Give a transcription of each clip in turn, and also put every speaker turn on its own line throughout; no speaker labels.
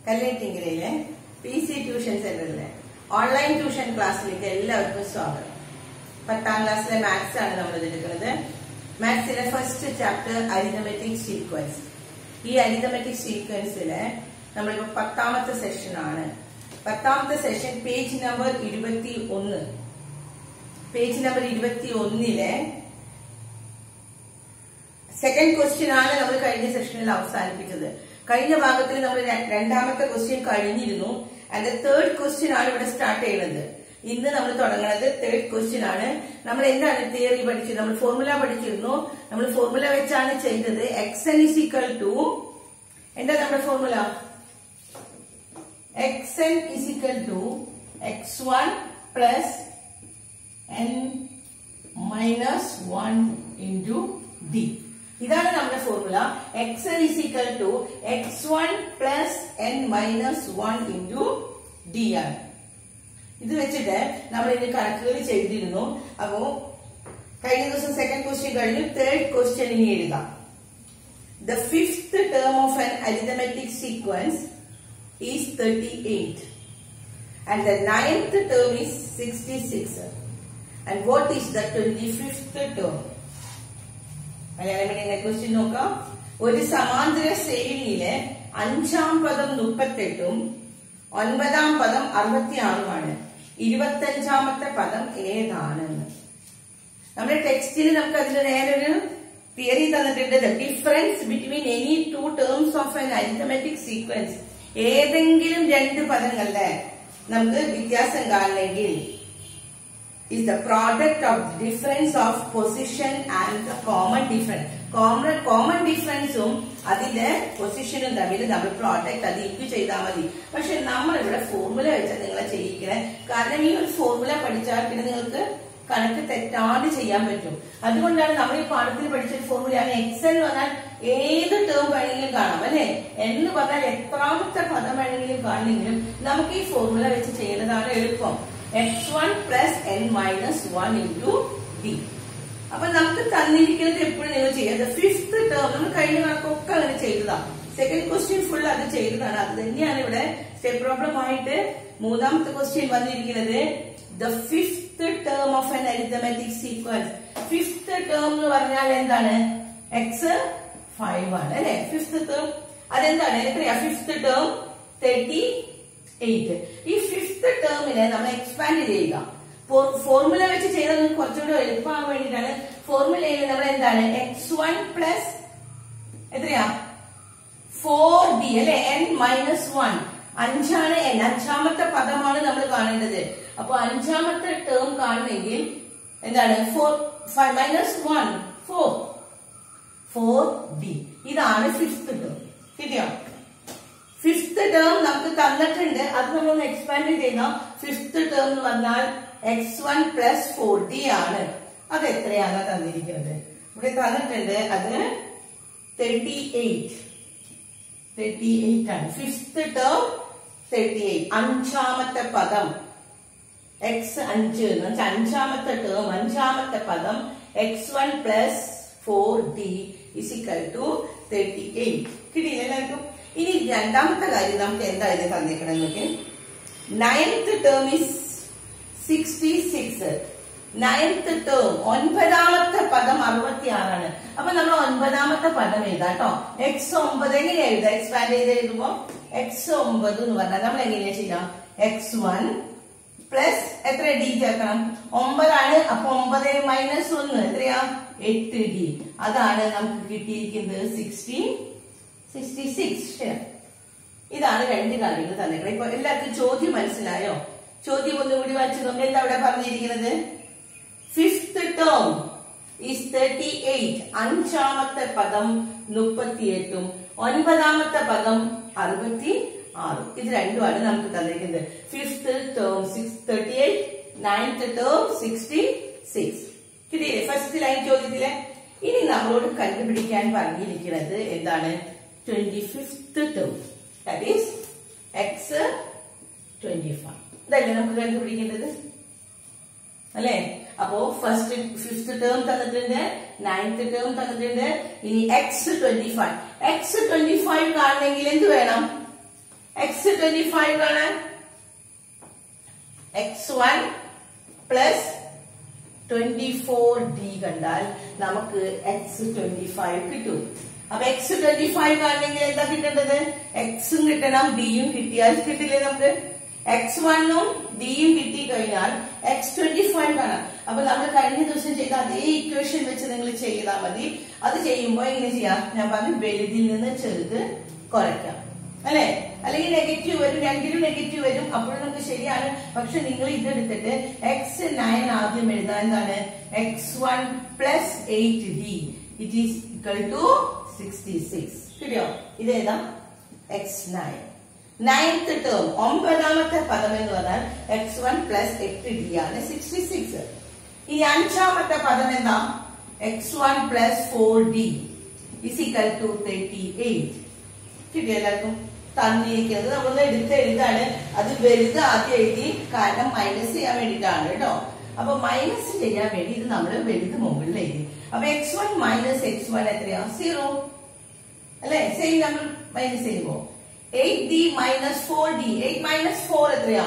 കല്ലേറ്റിങ്കരയിലെ PC tuition സെന്ററിലെ online tuition ക്ലാസ്സിലേക്ക് എല്ലാവർക്കും സ്വാഗതം. 10ാം ക്ലാസ്സിലെ മാത്സ് ആണ് നമ്മൾ എടുക്കുന്നത്. മാത്സിലെ ഫസ്റ്റ് ചാപ്റ്റർ അരിതമെറ്റിക് സീക്വൻസ്. ഈ അരിതമെറ്റിക് സീക്വൻസിലെ നമ്മളിപ്പോ 10ാമത്തെ സെഷൻ ആണ്. 10ാമത്തെ സെഷൻ പേജ് നമ്പർ 21. പേജ് നമ്പർ 21ലെ സെക്കൻഡ് ക്വസ്റ്റ്യൻ ആണ് നമ്മൾ കഴിഞ്ഞ സെഷനിൽ അവസാനിപ്പിച്ചത്. കഴിഞ്ഞ ഭാഗത്തിൽ നമ്മൾ രണ്ടാമത്തെ ക്വസ്റ്റ്യൻ കഴിഞ്ഞിരുന്നു. ആൻഡ് തേർഡ് ക്വസ്റ്റ്യൻ ആണ് ഇവിടെ സ്റ്റാർട്ട് ചെയ്യുന്നത്. ഇന്ന് നമ്മൾ തുടങ്ങുന്നത് തേർഡ് ക്വസ്റ്റ്യൻ ആണ്. നമ്മൾ എന്താണ് തിയറി പഠിച്ചത്? നമ്മൾ ഫോർമുല പഠിച്ചിരുന്നു. നമ്മൾ ഫോർമുല വെച്ചാണ് ചെയ്തത്. xn is equal to എന്താ നമ്മുടെ formula? xn is equal to x1 plus n minus 1 into d. ഇതാണ് നമ്മുടെ formula. xn is equal to x1 plus n minus 1 into d ആണ്. ഇത് വെച്ചിട്ട് നമ്മൾ ഇതിന് കണക്കുകൾ ചെയ്തിരുന്നു. അപ്പോ കഴിഞ്ഞ ദിവസം സെക്കൻഡ് ക്വസ്റ്റ്യൻ കഴിഞ്ഞു. തേർഡ് ക്വസ്റ്റ്യൻ ഇനി എഴുതാം. The fifth term of an arithmetic sequence is 38 and the ninth term is 66. And what is the 25th term? Question നോക്കാം. ഒരു സമാന്തര ശ്രേണിയിലെ 5ാം പദം 38ഉം 9ാം പദം 66മാണ്. 25ാമത്തെ പദം ഏതാണെന്ന് നമ്മുടെ ടെക്സ്റ്റിൽ നമുക്ക് അതിന് നേരൊരു തിയറി തന്നിട്ടുണ്ട്. The difference between any two terms of an arithmetic sequence. ഏതെങ്കിലും രണ്ട് പദങ്ങളുടെ നമുക്ക് വ്യത്യാസം കാണണമെങ്കിൽ is the product of the difference of position and the common difference. Common difference അതിന്റെ പൊസിഷനും തമ്മിൽ നമ്മൾ പ്രോഡക്റ്റ് അത് ഈക്വൽ ചെയ്താൽ മതി. പക്ഷെ നമ്മൾ ഇവിടെ ഫോർമുല വെച്ചാൽ നിങ്ങളെ ചെയ്യിക്കണേ. കാരണം ഈ ഒരു ഫോർമുല പഠിച്ചാൽ പിന്നെ നിങ്ങൾക്ക് കണക്ക് തെറ്റാതെ ചെയ്യാൻ പറ്റും. അതുകൊണ്ടാണ് നമ്മൾ ഈ പാഠത്തിൽ പഠിച്ചൊരു ഫോർമുലയാണ്. എക്സ് എന്ന് പറഞ്ഞാൽ ഏത് ടേം വേണമെങ്കിലും കാണാം അല്ലെ. എന്ന് പറഞ്ഞാൽ എത്രാമത്തെ പദം വേണമെങ്കിലും കാണണമെങ്കിലും നമുക്ക് ഈ ഫോർമുല വെച്ച് ചെയ്യുന്നതാണ് എളുപ്പം. x1 plus n minus 1 into d. അപ്പൊ നമുക്ക് തന്നിരിക്കുന്നത് എപ്പോഴും നിങ്ങൾ ചെയ്യാം. ഫിഫ്ത് ടേം നമ്മൾ കഴിഞ്ഞ കണക്കൊക്കെ അങ്ങനെ ചെയ്തതാണ്. സെക്കൻഡ് ക്വസ്റ്റ്യൻ ഫുൾ അത് ചെയ്തതാണ്. അത് തന്നെയാണ് ഇവിടെ സ്റ്റെപ്പ് പ്രോബ്ലം ആയിട്ട് മൂന്നാമത്തെ ക്വസ്റ്റ്യൻ വന്നിരിക്കുന്നത്. The fifth term of an arithmetic sequence. Fifth term എന്ന് പറഞ്ഞാൽ എന്താണ്? എക്സ് 5 ആണ് അല്ലെ. ഫിഫ്ത് ടേം അതെന്താണ്? എത്രയാ ഫിഫ്ത് ടേം? 38. ഈ ഫിഫ്ത് ടേമിനെ നമ്മൾ എക്സ്പാൻഡ് ചെയ്യുക. ഫോർമുല വെച്ച് ചെയ്താൽ കുറച്ചുകൂടി എളുപ്പമാകാൻ വേണ്ടിയിട്ടാണ്. ഫോർമുലയിൽ നമ്മൾ എന്താണ്? x1 പ്ലസ് എത്രയാ 4d അല്ലെ. n minus 1 5ആണ് n. 5ാമത്തെ പദമാണ് നമ്മൾ കാണേണ്ടത്. അപ്പൊ 5ാമത്തെ ടേം കാണണമെങ്കിൽ എന്താണ്? 4 മൈനസ് 1 4d. ഇതാണ് ഫിഫ്ത് ടേം. കിട്ടിയോ? ഫിഫ്ത് ടേം നമുക്ക് തന്നിട്ടുണ്ട്. അത് നമ്മളൊന്ന് എക്സ്പാൻഡ് ചെയ്താൽ ഫിഫ്ത് ടേം എന്ന് പറഞ്ഞാൽ x1 പ്ലസ് 4d ആണ്. അത് എത്രയാണ് തന്നിരിക്കുന്നത്? ഇവിടെ തന്നിട്ടുണ്ട്. അത് 38 ആണ്. Fifth term 38. 5ാമത്തെ പദം x 5 എന്ന് വെച്ചാൽ 5ാമത്തെ ടേം 5ാമത്തെ പദം x1 plus 4d is equal to 38. കിട്ടിയില്ല എല്ലാവർക്കും? ഇനി രണ്ടാമത്തെ കാര്യം നമുക്ക് എന്താ ഇത് തന്നിരിക്കണം നോക്കി. 9th term is 66. 9th term 9ാമത്തെ പദം 66ആണ്. അപ്പൊ നമ്മൾ 9ാമത്തെ പദം എഴുതാട്ടോ. x9 എങ്ങനെയാ എഴുതാ? എക്സ്പാൻഡ് ചെയ്ത് എഴുതുമ്പോ x9 എന്ന് പറഞ്ഞാൽ നമ്മൾ എങ്ങനെയാ ചെയ്യാം? x1 പ്ലസ് എത്ര d ചേർക്കണം? 9 ആണ്. അപ്പൊ 9 മൈനസ് 1 എത്രയാ? 8d. അതാണ് നമുക്ക് കിട്ടിയിരിക്കുന്നത് 66. ഇതാണ് രണ്ട് കാര്യങ്ങൾ തന്നിരിക്കുന്നത്. ഇപ്പൊ എല്ലാവർക്കും ചോദ്യം മനസ്സിലായോ? ചോദ്യം ഒന്നുകൂടി വായിച്ചു നോക്കി. എന്താ അവിടെ പറഞ്ഞിരിക്കുന്നത്? Fifth term is 38. 5ാമത്തെ പദം 38ഉം 9ാമത്തെ പദം 66. ഇത് രണ്ടുമാണ് നമുക്ക് തന്നിരിക്കുന്നത്. Fifth term 38, 9th term 66. കിട്ടിയില്ലേ ഫസ്റ്റ് ലൈൻ ചോദ്യത്തിലെ? ഇനി നമ്മളോട് കണ്ടുപിടിക്കാൻ പറഞ്ഞിരിക്കുന്നത് എന്താണ്? 25th term, that is x25. ഇതല്ലേ നമുക്ക് കണ്ടുപിടിക്കേണ്ടത് അല്ലേ? അപ്പോ ഫസ്റ്റ് ഫിഫ്ത് ടേം തന്നിട്ടുണ്ട്, നയൻത് ടേം തന്നിട്ടുണ്ട്. ഇനി x25 x25 കാണണമെങ്കിൽ എന്ത് വേണം? x25 കാണാൻ x1 പ്ലസ് 24d കണ്ടാൽ നമുക്ക് x25 കിട്ടും. അപ്പൊ x25 കാണണമെങ്കിൽ എന്താ കിട്ടേണ്ടത്? എക്സും കിട്ടണം, ഡിയും കിട്ടിയാൽ കിട്ടില്ലേ നമുക്ക്? x1ഉം ഡിയും കിട്ടി കഴിഞ്ഞാൽ x25 കാണാം. അപ്പൊ നമ്മൾ കഴിഞ്ഞ ദിവസം ചെയ്ത അതേ ഇക്വേഷൻ വെച്ച് നിങ്ങൾ ചെയ്താൽ മതി. അത് ചെയ്യുമ്പോൾ എങ്ങനെ ചെയ്യാം? ഞാൻ പറഞ്ഞു, വലുതിൽ നിന്ന് ചെറുത് കുറയ്ക്കാം അല്ലെ? അല്ലെങ്കിൽ നെഗറ്റീവ് വരും, രണ്ടിലും നെഗറ്റീവ് വരും, അപ്പോഴും നമുക്ക് ശരിയാണ്. പക്ഷെ നിങ്ങൾ ഇതെടുത്തിട്ട് x9 ആദ്യം എഴുതാൻ. എന്താണ്? x1 plus 8d it is equal to 66. കിട്ടിയോ? ഇതേതാ? x9. നയൻത് ടേം ഒമ്പതാമത്തെ പദം എന്ന് പറഞ്ഞാൽ x1 പ്ലസ് 8d ആണ് 66. ഇനി അഞ്ചാമത്തെ പദം എന്താ? x1 plus 4d is equal to 38. കിട്ടിയോ എല്ലാവർക്കും? തന്നിരിക്കുന്നത് നമ്മൾ എടുത്ത് എഴുതാണ്. അത് വലുത് ആദ്യം എഴുതി, കാരണം മൈനസ് ചെയ്യാൻ വേണ്ടിയിട്ടാണ് കേട്ടോ. അപ്പൊ മൈനസ് ചെയ്യാൻ വേണ്ടി ഇത് നമ്മൾ വലുത് മുകളിൽ എഴുതി. അപ്പൊ x1 മൈനസ് x1 എത്രയാ? 0 അല്ലെ? സെയിം നമ്മൾ മൈനസ് ചെയ്യുമ്പോ 8d മൈനസ് 4d. 8 മൈനസ് 4 എത്രയാ?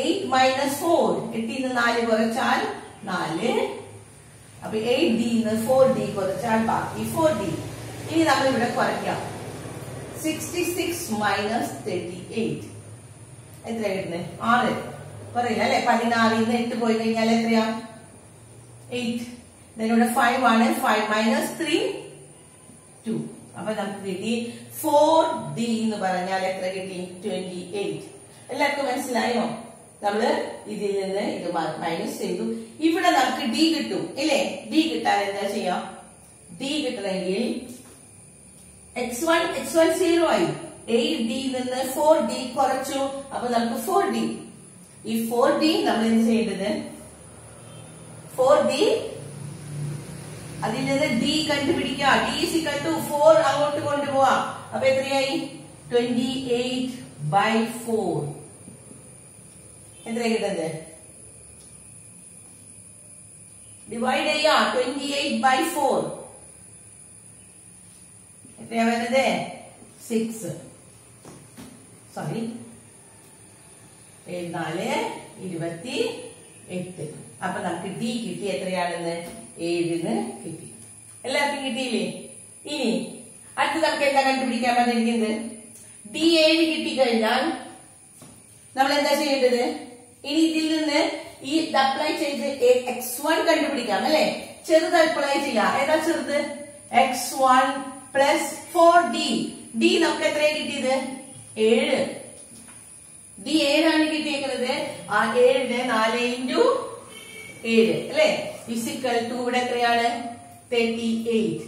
8 മൈനസ് 4. 8 ന്ന് 4 കുറച്ചാൽ 4. അപ്പൊ 8d ന്ന് 4d കുറച്ചാൽ ബാക്കി 4d. ഇനി നമ്മൾ ഇവിടെ കുറയ്ക്കാം. 66 മൈനസ് 38 എത്രയാ കിട്ടുന്നത്? 6. പറയില്ല അല്ലെ? 16 ന്ന് 8 പോയി കഴിഞ്ഞാൽ എത്രയാ? 8. ഇതിലൂടെ 5 ആണ്. 5 മൈനസ് 3 2. അപ്പൊ നമുക്ക് കിട്ടി 4d എന്ന് പറഞ്ഞാൽ എത്ര കിട്ടി? 28. എല്ലാവർക്കും മനസ്സിലായോ? നമ്മള് ഇതിൽ നിന്ന് ഇത് മൈനസ് ചെയ്തു. ഇവിടെ നമുക്ക് d കിട്ടും ഇല്ലേ? d കിട്ടാൻ എന്താ ചെയ്യാം? d കിട്ടണമെങ്കിൽ x1 0 ആയി. 8d നിന്ന് 4d കുറച്ചു, അപ്പൊ നമുക്ക് 4d. ഈ 4d നമ്മൾ എന്ത് ചെയ്യേണ്ടത്? 4d അതിൽ നിന്ന് d കണ്ടുപിടിക്കുക. d is equal to 4 അങ്ങോട്ട് കൊണ്ടുപോവാ. അപ്പൊ എത്രയായി? 28/4. എത്രയാ കിട്ടുന്നത്? ഡിവൈഡ് ചെയ്യാ. 28/4 എത്രയാ വരുന്നത്? 6. സോറി, 4 28. അപ്പൊ നമുക്ക് d കിട്ടി. എത്രയാണെന്ന്? 7 കിട്ടി. എല്ലാവർക്കും കിട്ടിയില്ലേ? ഇനി അടുത്ത് നമുക്ക് എന്താ കണ്ടുപിടിക്കാൻ പറഞ്ഞിരിക്കുന്നത്? d7 കിട്ടിക്കഴിഞ്ഞാൽ നമ്മൾ എന്താ ചെയ്യേണ്ടത്? ഇനി ഇതിൽ നിന്ന് ഈ അപ്ലൈ ചെയ്ത് x1 കണ്ടുപിടിക്കാം അല്ലെ? ചെറുത് അപ്ലൈ ചെയ്യാം. ഏതാ ചെറുത്? x1 plus 4d. d നമുക്ക് എത്രയാണ് കിട്ടിയത്? 7. d 7 ആണ് കിട്ടിയേക്കുന്നത്. ആ 7 4 into 7 അല്ലെ? ഫിസിക്കൽ 2 ഇവിടെ എത്രയാണ്? 38.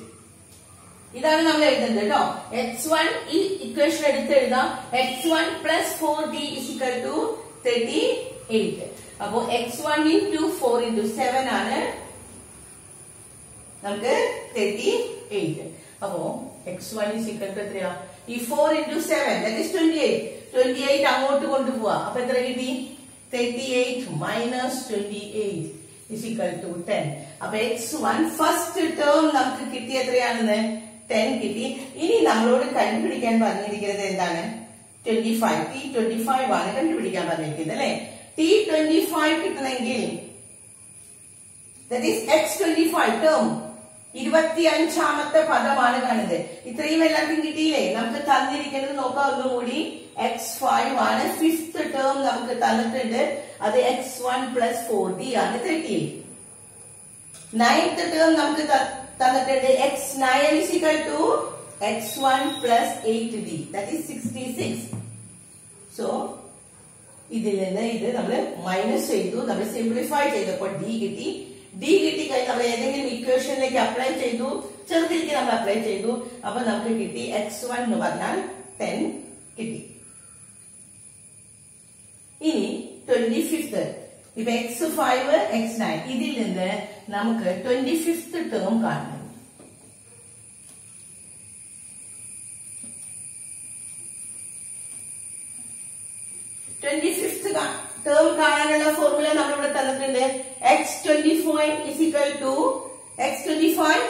ഇതാണ് നമ്മൾ എഴുതുന്നത് കേട്ടോ. x1 ഈ ഇക്വേഷൻ എടുത്ത് എഴുതാം. x1 plus 4d is equal to 38. അപ്പോ x1 into 4 into 7 ആണ് നമുക്ക് 38. അപ്പോ x1 is equal to എത്രയാ? ഈ 4 into 7 that is 28. 28 അങ്ങോട്ട് കൊണ്ടുപോവാ. അപ്പൊ എത്ര കിട്ടി? 38 minus 28 is equal to 10. അപ്പൊ x1 ഫസ്റ്റ് ടേം നമുക്ക് കിട്ടി. എത്രയാണെന്ന്? 10 കിട്ടി. ഇനി നമ്മളോട് കണ്ടുപിടിക്കാൻ പറഞ്ഞിരിക്കുന്നത് എന്താണ്? 25. t25 ആണ് കണ്ടുപിടിക്കാൻ പറഞ്ഞിരിക്കുന്നത് അല്ലെ? t25 കിട്ടണമെങ്കിൽ that is x25 ടേം 25ാമത്തെ പദമാണ് കാണുന്നത്. ഇത്രയും എല്ലാവർക്കും കിട്ടിയില്ലേ? നമുക്ക് തന്നിരിക്കുന്നത് നോക്കാം ഒന്നുകൂടി. x5 ആണ്. ഫിഫ്ത് ടേം നമുക്ക് തന്നിട്ടുണ്ട്. അത് x1 പ്ലസ് 4d ആണ് 38. നയൻത് ടേം നമുക്ക് തന്നിട്ടുണ്ട്. x9 is equal to x1 plus 8d that is 66. So ഇതിൽ നിന്ന് ഇത് നമ്മൾ മൈനസ് ചെയ്തു. നമ്മൾ സിംപ്ലിഫൈ ചെയ്തപ്പോൾ d കിട്ടി. d കിട്ടി കഴിഞ്ഞ് നമ്മൾ ഏതെങ്കിലും ഇക്വേഷനിലേക്ക് അപ്ലൈ ചെയ്തു. ചെറുതിലേക്ക് നമ്മൾ അപ്ലൈ ചെയ്തു. അപ്പൊ നമുക്ക് കിട്ടി x1 എന്ന് പറഞ്ഞാൽ 10 കിട്ടി. ഇനി 25th ഇപ്പൊ x5 x9 ഇതിൽ നിന്ന് നമുക്ക് 25th ടേം കാണണം. 25th ടേം കാണാനുള്ള ഫോർമുല നമ്മളിവിടെ തന്നിട്ടുണ്ട്. x25 is equal to x25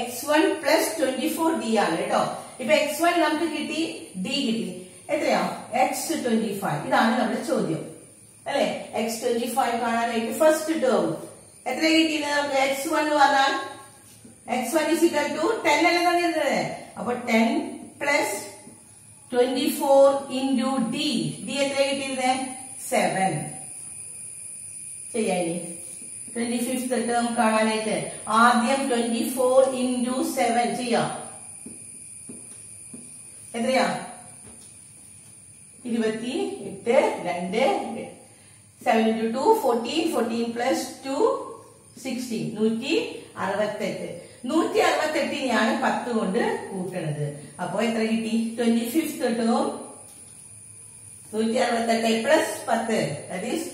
x1 plus 24d ആണ് കേട്ടോ. ഇപ്പൊ x1 നമുക്ക് കിട്ടി, d കിട്ടി. എത്രയാ? x25. ഇതാണ് നമ്മുടെ ചോദ്യം അല്ലെ. x25 കാണാനായിട്ട് ഫസ്റ്റ് ടേം എത്ര കിട്ടിയത് നമുക്ക്? x1 പറഞ്ഞാൽ x1 is equal to 10 അല്ലേ തന്നിരുന്നത്. അപ്പൊ 10 plus 24 into d. d എത്ര കിട്ടിയിരുന്നേ? 7. ചെയ്യാനി 25th ടേം കാണാനായിട്ട് ആദ്യം 24 into 7 ചെയ്യാം. എത്രയാ? 28 2 7 into 2 14 14 plus 2 16 168. 168നെയാണ് 10 കൊണ്ട് കൂട്ടണത്. അപ്പൊ എത്ര കിട്ടി? 25th term 168 plus 10 that is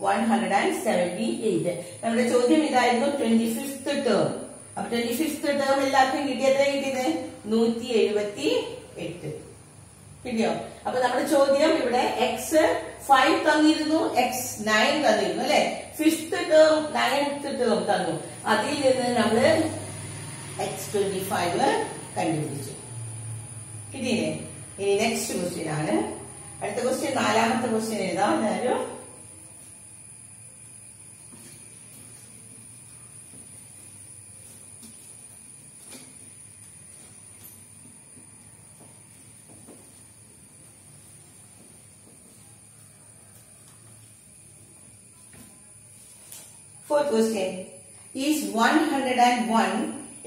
178. നമ്മുടെ ചോദ്യം ഇതായിരുന്നു 25th ടേം. അപ്പൊ 25th ടേം എല്ലാവർക്കും കിട്ടി. എത്ര കിട്ടിയത്? 178 കിട്ടിയോ? അപ്പൊ നമ്മുടെ ചോദ്യം ഇവിടെ x5 തന്നിരുന്നു, x9 തന്നിരുന്നു അല്ലെ. 5th ടേം 9th ടേം തന്നു. അതിൽ നിന്ന് നമ്മള് x25 കണ്ടുപിടിച്ചു. കിട്ടിയില്ലേ? ഇനി നെക്സ്റ്റ് ക്വസ്റ്റ്യൻ ആണ്. അടുത്ത ക്വസ്റ്റ്യൻ, നാലാമത്തെ ക്വസ്റ്റ്യൻ എഴുതാം. ഞാനും fourth question. Is 101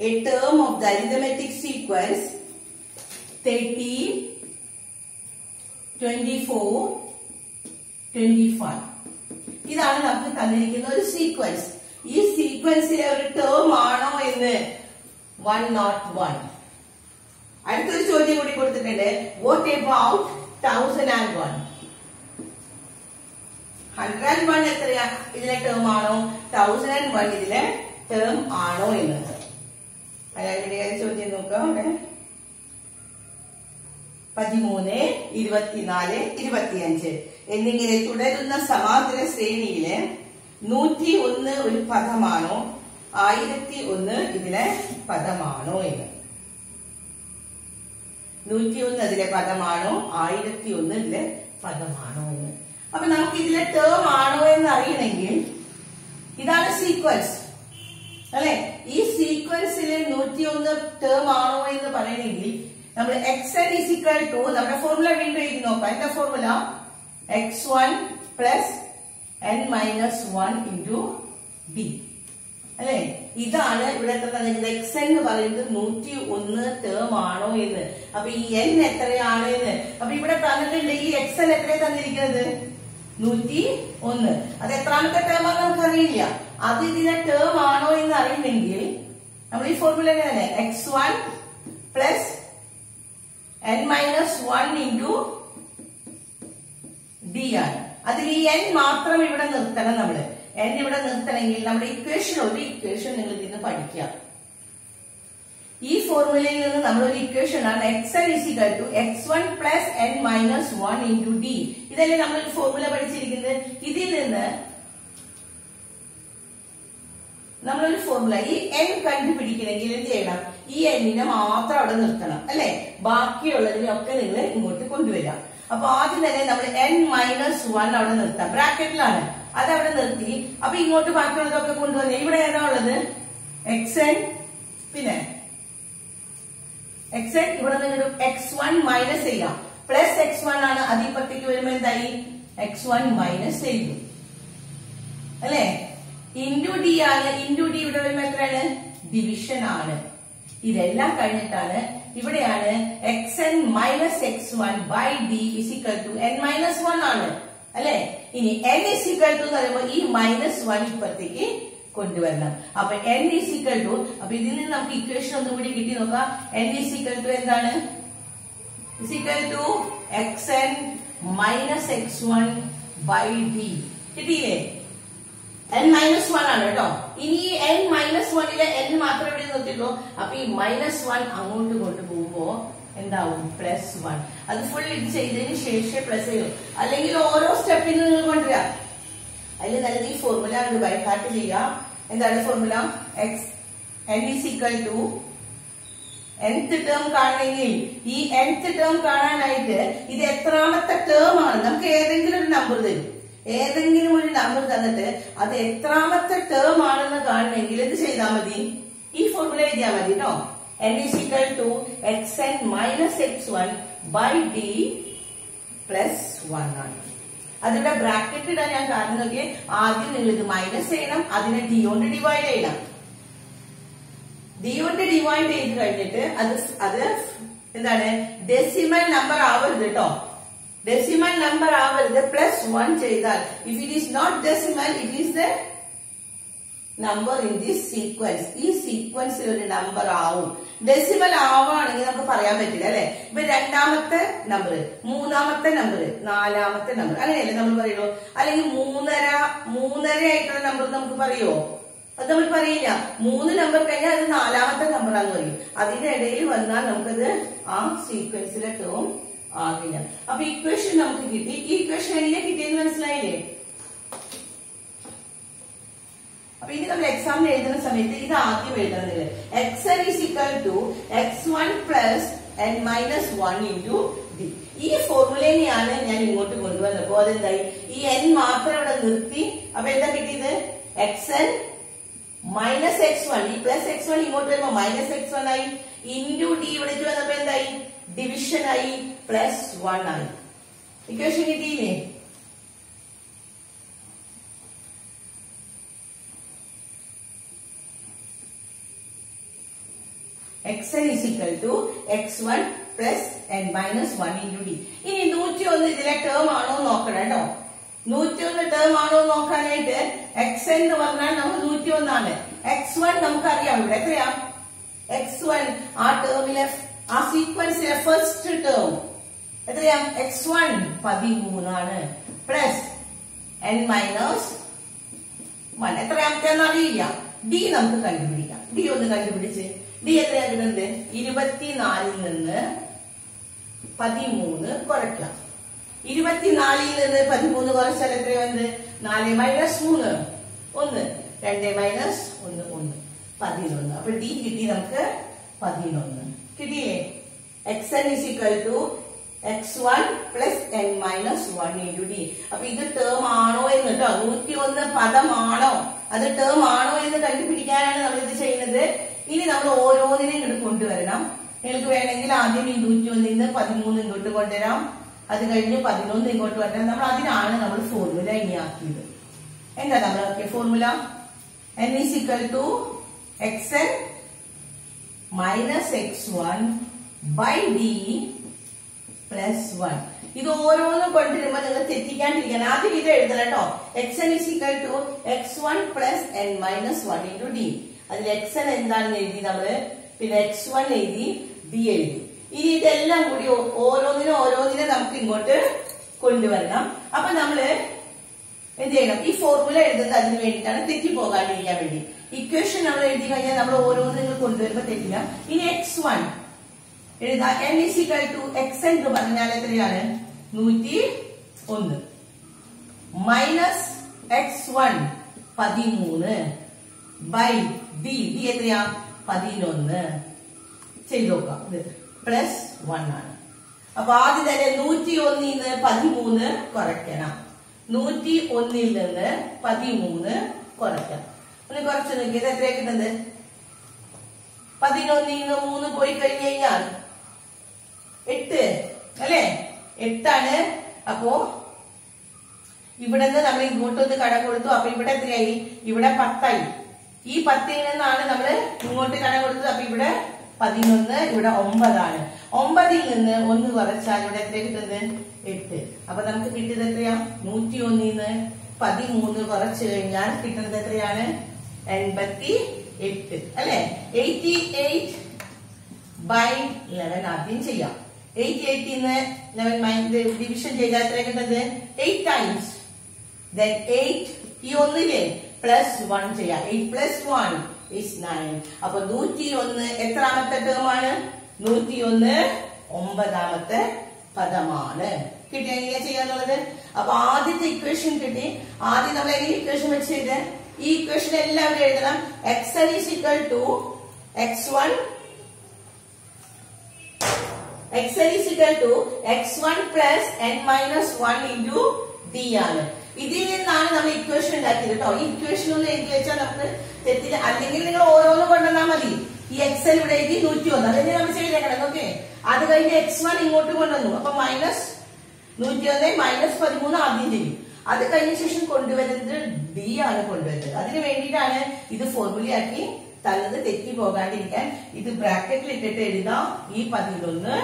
a term of the arithmetic sequence 30, 24, 25? ഇതാണ് നമുക്ക് തന്നിരിക്കുന്ന ഒരു സീക്വൻസ്. ഈ സീക്വൻസിലെ ഒരു ടേം ആണോ എന്ന് 101. അടുത്തൊരു ചോദ്യം കൂടി കൊടുത്തിട്ടുണ്ട്. What about 1001? 101 എത്രയാ ഇതിലെ ടേം ആണോ, 1001 ഇതിലെ ടേം ആണോ എന്നത്. അതിന്റെ ചോദ്യം നോക്കാം. 13, 24, 25 എന്നിങ്ങനെ തുടരുന്ന സമാന്തര ശ്രേണിയിലെ 101 ഒരു പദമാണോ, 1001 ഇതിലെ പദമാണോ എന്ന്. 101 അതിലെ പദമാണോ, 1001 ഇതിലെ പദമാണോ എന്ന്. അപ്പൊ നമുക്ക് ഇതിലെ ടേം ആണോ എന്ന് അറിയണമെങ്കിൽ ഇതാണ് സീക്വൻസ് അല്ലെ. ഈ സീക്വൻസിൽ 101 ടേം ആണോ എന്ന് പറയണമെങ്കിൽ നമ്മൾ xn is equal to നമ്മുടെ ഫോർമുല വീണ്ടും എഴുതി നോക്കാം. എന്താ formula? x1 plus n minus 1 into d അല്ലെ. ഇതാണ് ഇവിടെ എത്ര തന്നിരിക്കുന്നത്? xn എന്ന് പറയുന്നത് 101 ടേം ആണോ എന്ന്. അപ്പൊ ഈ n എത്രയാണ് എന്ന് അപ്പൊ ഇവിടെ തന്നിട്ടുണ്ട്. ഈ xn എത്രയാണ് തന്നിരിക്കുന്നത്? 101. അത് എത്രാമത്തെ ടേം ആണെന്ന് നമുക്കറിയില്ല. അത് ഇതിലെ ടേം ആണോ എന്ന് അറിയണമെങ്കിൽ നമ്മൾ ഈ ഫോർമുല തന്നെ x1 plus n minus 1 into d ആണ്. അതിൽ ഈ n മാത്രം ഇവിടെ നിർത്തണം. നമ്മള് n ഇവിടെ നിർത്തണമെങ്കിൽ നമ്മുടെ ഒരു ഇക്വേഷൻ നിങ്ങൾ ഇതിന് പഠിക്കുക. ഈ ഫോർമുലയിൽ നിന്ന് നമ്മളൊരു ഇക്വേഷൻ ആണ് xn is equal to x1 plus n minus 1 into d. ഇതല്ലേ നമ്മൾ ഫോർമുല പഠിച്ചിരിക്കുന്നത്. ഇതിൽ നിന്ന് നമ്മളൊരു ഫോർമുല ഈ n കണ്ടുപിടിക്കണമെങ്കിൽ എന്ത് ചെയ്യണം? ഈ n-നെ മാത്രം അവിടെ നിർത്തണം അല്ലെ. ബാക്കിയുള്ളതിനൊക്കെ നിങ്ങൾ ഇങ്ങോട്ട് കൊണ്ടുവരാം. അപ്പൊ ആദ്യം തന്നെ നമ്മൾ n മൈനസ് 1 അവിടെ നിർത്താം. ബ്രാക്കറ്റിലാണ് അത് അവിടെ നിർത്തി. അപ്പൊ ഇങ്ങോട്ട് ബാക്കിയുള്ളതൊക്കെ കൊണ്ടുവന്നേ. ഇവിടെ ഏതാ ഉള്ളത്? xn, പിന്നെ xn ഇവിടെ നിന്ന് x1 മൈനസ് ചെയ്യാം. പ്ലസ് x1 ആണ്. അതിപ്പത്തേക്ക് വരുമ്പോ എന്തായി? x1 മൈനസ് ചെയ്തു അല്ലെ. ഇൻറ്റു ഡി ആണ്. ഇൻറ്റു ഡി ഇവിടെ വരുമ്പോ എത്രയാണ്? ഡിവിഷൻ ആണ്. ഇതെല്ലാം കഴിഞ്ഞിട്ടാണ് ഇവിടെയാണ് xn minus x1 by D is equal to n minus 1 ആണ് അല്ലെ. ഇനി n ഇസ് ഈക്വൽ ടു എന്ന് പറയുമ്പോൾ ഈ മൈനസ് 1 ഇപ്പത്തേക്ക് കൊണ്ടുവരണം. അപ്പൊ n ഇസ് ഈക്വൽ ടു, അപ്പൊ ഇതിൽ നിന്ന് നമുക്ക് ഇക്വേഷൻ ഒന്നും കൂടി കിട്ടി നോക്കാം. n ഇസ് ഈക്വൽ ടു എന്താണ്? Is equal to xn minus x1 by D. കിട്ടിയില്ലേ? n മൈനസ് 1 ആണ് കേട്ടോ. ഇനി n മൈനസ് 1ലെ n മാത്രമേ ഇവിടെ നിർത്തിയുള്ളൂ. അപ്പൊ ഈ മൈനസ് 1 അങ്ങോട്ട് കൊണ്ടുപോകുമ്പോ എന്താവും? പ്ലസ് 1. അത് ഫുൾ ഇത് ചെയ്തതിന് ശേഷം പ്ലസ് ചെയ്യും. അല്ലെങ്കിൽ ഓരോ സ്റ്റെപ്പിൽ നിങ്ങൾ കൊണ്ടുവരാം. അതിൽ നല്ലത് ഈ ഫോർമുല ബൈ ഹാർട്ട് ചെയ്യാം. എന്താണ് formula? n is equal to nth term കാണണമെങ്കിൽ ഈ nth ടേം കാണാനായിട്ട് ഇത് എത്രാമത്തെ ടേം ആണ് നമുക്ക് ഏതെങ്കിലും ഒരു നമ്പർ തരും. ഏതെങ്കിലും ഒരു നമ്പർ തന്നിട്ട് അത് എത്രാമത്തെ ടേം ആണെന്ന് കാണണമെങ്കിൽ എന്ത് ചെയ്താൽ മതി? ഈ ഫോർമുല എഴുതിയാൽ മതി കേട്ടോ. n is equal to xn minus x1 by d plus 1 ആണ്. അതിന്റെ ബ്രാക്കറ്റ് ഇടാൻ ഞാൻ കാരണം നോക്കിയേ, ആദ്യം നിങ്ങൾ ഇത് മൈനസ് ചെയ്യണം, അതിനെ d കൊണ്ട് ഡിവൈഡ് ചെയ്യണം. d കൊണ്ട് ഡിവൈഡ് ചെയ്ത് കഴിഞ്ഞിട്ട് അത് എന്താണ് ഡെസിമൽ നമ്പർ ആവരുത് കേട്ടോ. ഡെസിമൽ നമ്പർ ആവരുത്. പ്ലസ് 1 ചെയ്താൽ if it is not decimal it is the number in this sequence. ഈ സീക്വൻസിൽ ഒരു നമ്പർ ആവും. ഡെസിമൽ ആവുകയാണെങ്കിൽ നമുക്ക് പറയാൻ പറ്റില്ല അല്ലെ. ഇപ്പൊ രണ്ടാമത്തെ നമ്പർ, മൂന്നാമത്തെ നമ്പർ, നാലാമത്തെ നമ്പർ അങ്ങനെയല്ലേ നമ്മൾ പറയുള്ളൂ. അല്ലെങ്കിൽ മൂന്നര ആയിട്ടുള്ള നമ്പർ നമുക്ക് പറയുമോ? അത് നമ്മൾ പറയില്ല. 3 നമ്പർ കഴിഞ്ഞാൽ അത് നാലാമത്തെ നമ്പറാന്ന് പറയും. അതിന്റെ ഇടയിൽ വന്നാൽ നമുക്കത് ആ സീക്വൻസിലെ ടേം ആകില്ല. അപ്പൊ ഇക്വേഷൻ നമുക്ക് കിട്ടി. ഈ ഇക്വേഷൻ എങ്ങനെ കിട്ടിയെന്ന് മനസ്സിലായില്ലേ? അപ്പൊ ഇനി നമ്മൾ എക്സാമിന് എഴുതുന്ന സമയത്ത് ഇത് ആദ്യം എഴുതുന്നത് xn is equal to x1 plus n minus 1 into d. ഈ ഫോർമുലയാണ് ഞാൻ ഇങ്ങോട്ട് കൊണ്ടുവന്നപ്പോ അതെന്തായി? ഈ n മാത്രം ഇവിടെ നിർത്തി. അപ്പൊ എന്താ കിട്ടിയത്? xn minus x1. ഈ പ്ലസ് x1 ഇങ്ങോട്ട് വരുമ്പോ മൈനസ് x1 ആയി. ഇൻറ്റു d ഇവിടേക്ക് വന്നപ്പോ എന്തായി? ഡിവിഷൻ ആയി. പ്ലസ് 1 ആയി. ഇക്വേഷൻ കിട്ടിയില്ലേ? xn is equal to x1 plus n minus 1 into d. ഇനി 101 ഇതിലെ ടേം ആണോ നോക്കണം കേട്ടോ. 101 ടേം ആണോ നോക്കാനായിട്ട് xn എന്ന് പറഞ്ഞാൽ നമുക്ക് 101 ആണ്. x1 നമുക്കറിയാം ഇവിടെ എത്രയാ? x1 ആ ടേമിലെ ആ സീക്വൻസിലെ ഫസ്റ്റ് ടേം എത്രയാ? x1 13 ആണ്. പ്ലസ് n മൈനസ് 1 എത്രയാമത്തെന്ന് അറിയില്ല. d നമുക്ക് കണ്ടുപിടിക്കാം. d ഒന്ന് കണ്ടുപിടിച്ച് d എത്രയാ കിട്ടുന്നത്? 24 നിന്ന് 13 കുറയ്ക്കാം. 24 നിന്ന് 13 കുറച്ചാൽ എത്രയാ വന്നത്? 4 മൈനസ് 3 1, 2 മൈനസ് 1 1, 11. അപ്പൊ d കിട്ടി നമുക്ക് 11. കിട്ടിയില്ലേ? xn is equal to x1 plus n minus 1 into d. അപ്പൊ ഇത് ടേം ആണോ എന്ന് കേട്ടോ. 101 പദമാണോ അത് ടേം ആണോ എന്ന് കണ്ടുപിടിക്കാനാണ് നമ്മൾ ഇത് ചെയ്യുന്നത്. ഇനി നമ്മൾ ഓരോന്നിനും ഇങ്ങോട്ട് കൊണ്ടുവരണം. നിങ്ങൾക്ക് വേണമെങ്കിൽ ആദ്യം ഈ 101 നിന്ന് 13 ഇങ്ങോട്ട് കൊണ്ടുവരാം. അത് കഴിഞ്ഞ് 11 ഇങ്ങോട്ട് വരണം. നമ്മൾ അതിനാണ് നമ്മൾ ഫോർമുല ഇനി ആക്കിയത്. എന്താ നമ്മൾ ആക്കിയ formula? n is equal to xn minus x1 by d plus 1. ഇത് ഓരോന്നും കൊണ്ടുവരുമ്പോ നിങ്ങൾ തെറ്റിക്കാണ്ടിരിക്കണം. ആദ്യം ഇത് എഴുതണം കേട്ടോ. xn is equal to x1 plus n minus 1 into d. അതിൽ xn എന്താണെന്ന് എഴുതി നമ്മള്, പിന്നെ x1 എഴുതി, d എഴുതി. ഇനി ഇതെല്ലാം കൂടി ഓരോന്നിനെ നമുക്ക് ഇങ്ങോട്ട് കൊണ്ടുവരണം. അപ്പൊ നമ്മള് എന്ത് ചെയ്യണം? ഈ ഫോർമുല എഴുതുന്നത് അതിന് വേണ്ടിയിട്ടാണ്, തെറ്റിപ്പോകാണ്ടിരിക്കാൻ വേണ്ടി. ഇക്വേഷൻ നമ്മൾ എഴുതി കഴിഞ്ഞാൽ നമ്മൾ ഓരോന്നിനും കൊണ്ടുവരുമ്പോ തെറ്റില്ല. ഇനി x1 എഴുതാം. n is equal to xn എന്ന് പറഞ്ഞാൽ എത്രയാണ്? 101 മൈനസ് x1 13 ബൈ d എത്രയാ? 11. ചെയ്ത് നോക്കാം. ഇത് പ്ലസ് 1 ആണ്. അപ്പൊ ആദ്യം തന്നെ 101 നിന്ന് 13 കുറയ്ക്കണം. 101 നിന്ന് 13 കുറയ്ക്കാം. ഒന്ന് കുറച്ച് നോക്കിയത് എത്രയാ കിട്ടുന്നത്? 11 നിന്ന് 3 പോയി കഴിഞ്ഞ് കഴിഞ്ഞാൽ 8 അല്ലെ? 8 ആണ്. അപ്പോ ഇവിടെ നിന്ന് നമ്മൾ ഇങ്ങോട്ടൊന്ന് കടം കൊടുത്തു. അപ്പൊ ഇവിടെ എത്രയായി? ഇവിടെ 10 ആയി. ഈ 10 നിന്നാണ് നമ്മള് ഇങ്ങോട്ട് കടം കൊടുത്തത്. അപ്പൊ ഇവിടെ 11, ഇവിടെ 9 ആണ്. 9 നിന്ന് 1 കുറച്ചാൽ ഇവിടെ എത്ര കിട്ടുന്നത്? 8. അപ്പൊ നമുക്ക് കിട്ടിയത് എത്രയാ? 101 നിന്ന് 13 കുറച്ചു കഴിഞ്ഞാൽ കിട്ടുന്നത് എത്രയാണ്? 88 അല്ലെ? 88 ബൈ 11 ആദ്യം ചെയ്യാം. 88 നിന്ന് 11 ഡിവിഷൻ ചെയ്താൽ എത്ര കിട്ടുന്നത്? 8 ടൈംസ്. then 8 ഈ ഒന്നില്ലേ പ്ലസ് 1 ചെയ്യാം. 8 പ്ലസ് 1 is 9. അപ്പൊ 101 എത്രാമത്തെ ടേം ആണ്? 101 9ാമത്തെ പദമാണ്. കിട്ടി എങ്ങനെയാ ചെയ്യാന്നുള്ളത്? അപ്പൊ ആദ്യത്തെ ഇക്വേഷൻ കിട്ടി. ആദ്യം നമ്മൾ എങ്ങനെ ഇക്വേഷൻ വെച്ച് ചെയ്ത് ഈ ഇക്വേഷൻ എല്ലാവരും എഴുതണം. xn is equal to x1 x1 plus n minus 1 into d ആണ്. ഇതിൽ നിന്നാണ് നമ്മൾ ഇക്വേഷൻ ഉണ്ടാക്കിയത് കേട്ടോ. ഈ ഇക്വേഷൻ ഒന്ന് എഴുതി വെച്ചാൽ നമുക്ക് തെറ്റില്ല. അല്ലെങ്കിൽ നിങ്ങൾ ഓരോന്ന് കൊണ്ടുവന്നാൽ മതി. ഈ എക്സൽ ഇവിടെ എഴുതി 101 അതെന്നെ നമ്മൾ ചെയ്തേക്കണം. ഓക്കെ, അത് കഴിഞ്ഞ് x1 ഇങ്ങോട്ട് കൊണ്ടുവന്നു. അപ്പൊ -101 -13 ആദ്യം ചെയ്യും. അത് കഴിഞ്ഞ ശേഷം കൊണ്ടുവരുന്നത് d ആണ് കൊണ്ടുവരുന്നത്. അതിന് വേണ്ടിയിട്ടാണ് ഇത് ഫോർമുലയാക്കി തന്നത്, തെറ്റി പോകാണ്ടിരിക്കാൻ. ഇത് ബ്രാക്കറ്റിൽ ഇട്ടിട്ട് എഴുതാം. ഈ 11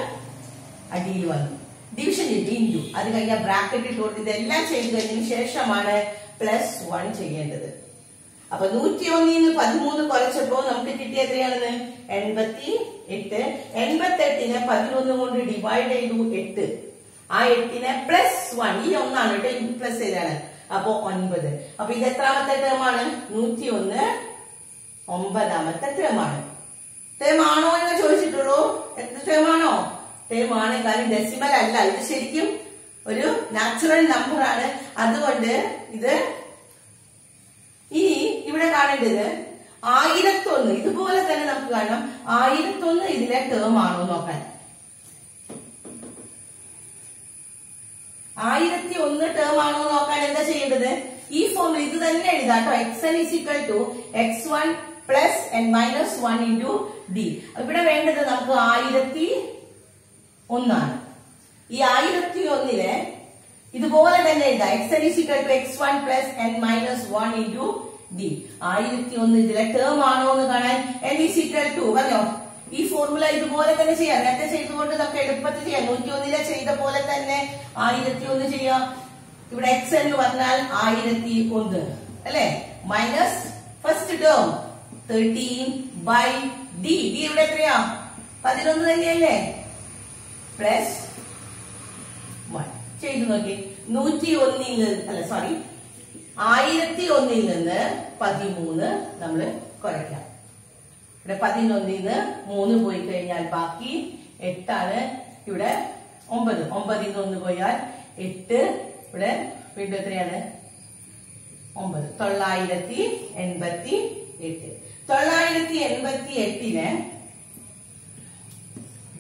അടിയിൽ വന്നു, ഡിവിഷൻ ഇൻറ്റു, അത് കഴിഞ്ഞാൽ ബ്രാക്കറ്റ് ഇട്ട് കൊടുത്ത് ഇതെല്ലാം ചെയ്ത് കഴിഞ്ഞതിന് ശേഷമാണ് +1 ചെയ്യേണ്ടത്. അപ്പൊ 101 13 കുറച്ചപ്പോ നമുക്ക് കിട്ടിയ എത്രയാണെന്ന് 88. 88നെ 11 കൊണ്ട് ഡിവൈഡ് ചെയ്തു 8. ആ 8നെ +1, ഈ ഒന്നാണ് കേട്ടോ, ഈ പ്ലസ് ചെയ്താണ്. അപ്പൊ 9. അപ്പൊ ഇത് എത്രാമത്തെ ടേമാണ്? 101 9ാമത്തെ ടേമാണ്. ടേം ആണോ എന്ന് ചോദിച്ചിട്ടുള്ളൂ. എത്ര ടേം ആണോ? ടേം ആണ്. കാരണം ഡെസിമൽ അല്ല, ഇത് ശരിക്കും ഒരു നാച്ചുറൽ നമ്പർ ആണ്. അതുകൊണ്ട് ഇത് ഇനി ഇവിടെ കാണേണ്ടത് 1001. ഇതുപോലെ തന്നെ നമുക്ക് കാണാം 1001 ഇതിലെ ടേം ആണോ നോക്കാൻ. 1001 ടേം ആണോ നോക്കാൻ എന്താ ചെയ്യേണ്ടത്? ഈ ഫോമിൽ ഇത് തന്നെ എഴുതാം കേട്ടോ. xn is equal to x1 plus n minus 1 into d. ഇവിടെ വേണ്ടത് നമുക്ക് 1001 ആണ്. ഈ 1001നെ ഇതുപോലെ തന്നെ എഴുതാം. xn is equal to x1 plus n minus 1 into d. 1001 ഇതിലെ ടേം ആണോ എന്ന് കാണാൻ n is equal to പറഞ്ഞോ. ഈ ഫോർമുല ഇതുപോലെ തന്നെ ചെയ്യാം. നേരത്തെ ചെയ്തുകൊണ്ട് നമുക്ക് എളുപ്പത്തിൽ ചെയ്യാം. 101ലെ ചെയ്ത പോലെ തന്നെ 1001 ചെയ്യാം. ഇവിടെ x എന്ന് പറഞ്ഞാൽ 1001 അല്ലെ, minus first term 13/d. d ഇവിടെ എത്രയാ? 11 തന്നെയല്ലേ, പ്ലസ് 1 ചെയ്തു നോക്കി. 1001ൽ നിന്ന് 13 നമ്മള് കുറയ്ക്കാം. ഇവിടെ 11ന്ന് 3 പോയി കഴിഞ്ഞാൽ ബാക്കി 8 ആണ്. ഇവിടെ 9, 9ൽ നിന്ന് 1 പോയാൽ 8. ഇവിടെ വീണ്ടും എത്രയാണ്? 9. 988. 988നെ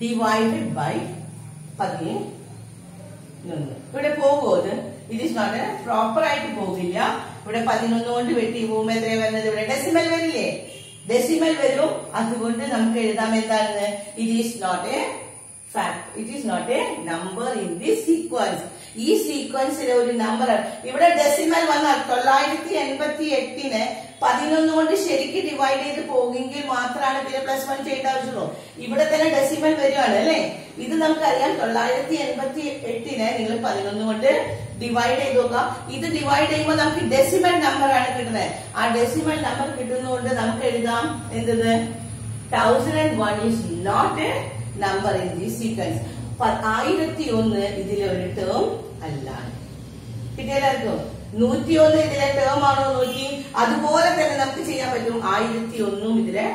ഡിവൈഡഡ് ബൈ 11. ഇവിടെ പോകുന്നത് ഇത് നോട്ട് പ്രോപ്പർ ആയിട്ട് പോകില്ല. ഇവിടെ 11 കൊണ്ട് വെട്ടി പോകുമ്പോ എത്രയാണ് വരുന്നത്? ഇവിടെ ഡെസിമൽ വരില്ലേ? ഡെസിമൽ വരും. അതുകൊണ്ട് നമുക്ക് എഴുതാം എന്താണെന്ന്? It is not a fact, it is not a number in this sequence. ഈ സീക്വൻസിലെ ഒരു നമ്പർ ഇവിടെ ഡെസിമൽ വന്നാൽ 988നെ 11 കൊണ്ട് ശരിക്കും ഡിവൈഡ് ചെയ്ത് പോകെങ്കിൽ മാത്രമാണ് പിന്നെ +1 ചെയ്യേണ്ട ആവശ്യമുള്ളൂ. ഇവിടെ തന്നെ ഡെസിമൽ വരികയാണ് അല്ലെ. ഇത് നമുക്കറിയാം. 988നെ നിങ്ങൾ 11 കൊണ്ട് ഡിവൈഡ് ചെയ്ത് നോക്കാം. ഇത് ഡിവൈഡ് ചെയ്യുമ്പോൾ നമുക്ക് ഡെസിമൽ നമ്പർ ആണ് കിട്ടുന്നത്. ആ ഡെസിമൽ നമ്പർ കിട്ടുന്നതുകൊണ്ട് നമുക്ക് എഴുതാം എന്തത്? 1001 is not a number in this sequence. 1001 ഇതിലെ ഒരു ടേം അല്ല. കിട്ടിയാലും 101 ഇതിലെ ടേം ആണോ നോക്കി. അതുപോലെ തന്നെ നമുക്ക് ചെയ്യാൻ പറ്റും. 1001 ഇതിലെ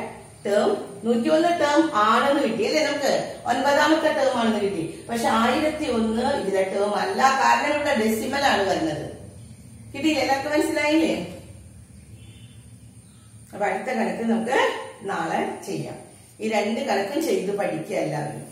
ടേം 101 ടേം ആണെന്ന് കിട്ടി അല്ലെ. നമുക്ക് 9ാമത്തെ ടേം ആണെന്ന് കിട്ടി. പക്ഷെ 1001 ഇതിലെ ടേം അല്ല. കാരണം ഇവിടെ ഡെസിമൽ ആണ് വരുന്നത്. കിട്ടിയില്ലേ? എല്ലാവർക്കും മനസ്സിലായില്ലേ? അപ്പൊ അടുത്ത കണക്ക് നമുക്ക് നാളെ ചെയ്യാം. ഈ 2 കണക്കും ചെയ്ത് പഠിക്കുക എല്ലാവരും.